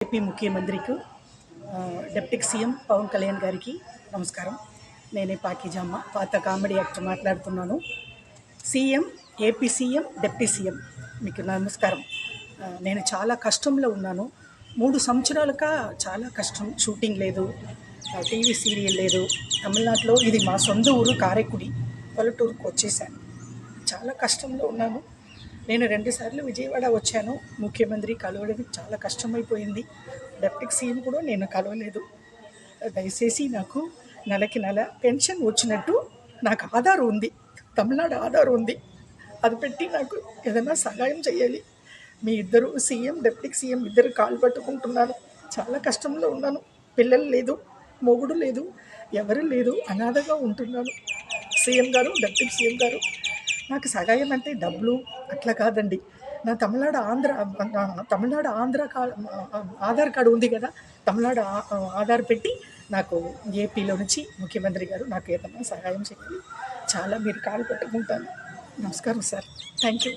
AP ముఖ్యమంత్రికి deputy CM Pawan Kalyan గారికి నమస్కారం. నేనే పాకిజామ్మ, పాత కామెడీ యాక్టర్ మాట్లాడుతున్నాను. CM, AP CM, deputy CM మీకు నమస్కారం. నేను చాలా కష్టంలో ఉన్నాను. 3 సంవత్సరాలుగా చాలా కష్టం. షూటింగ్ లేదు, టీవీ సీరియల్ లేదు. తమిళనాడులో ఇది మా సొంత ఊరు కారైకుడి, పల్లెటూరుకు వచ్చేసాను. చాలా కష్టంలో ఉన్నాను. నేను 2 సార్లు విజయవాడ వచ్చాను. ముఖ్యమంత్రి కలవడానికి చాలా కష్టమైపోయింది. డిప్యూటీ సీఎం కూడా నేను కలవలేదు. దయచేసి నాకు నెలకి నెల పెన్షన్ వచ్చినట్టు నాకు ఆధార్ ఉంది, తమిళనాడు ఆధార్ ఉంది, అది పెట్టి నాకు ఏదైనా సహాయం చేయాలి. మీ ఇద్దరు సీఎం, డిప్యూటీ సీఎం ఇద్దరు కాలు పట్టుకుంటున్నాను. చాలా కష్టంలో ఉన్నాను. పిల్లలు లేదు, మొగుడు లేదు, ఎవరు లేదు, అనాథగా ఉంటున్నాను. సీఎం గారు, డిప్యూటీ సీఎం గారు, నాకు సహాయం అంటే డబ్బులు అట్లా కాదండి. నా తమిళనాడు ఆంధ్ర ఆధార్ కార్డు ఉంది కదా, తమిళనాడు ఆధార్ పెట్టి నాకు ఏపీలో నుంచి ముఖ్యమంత్రి గారు నాకు ఏదైనా సహాయం చేయాలి. చాలా మీరు కాలు పెట్టుకుంటాను. నమస్కారం సార్, థ్యాంక్ యూ.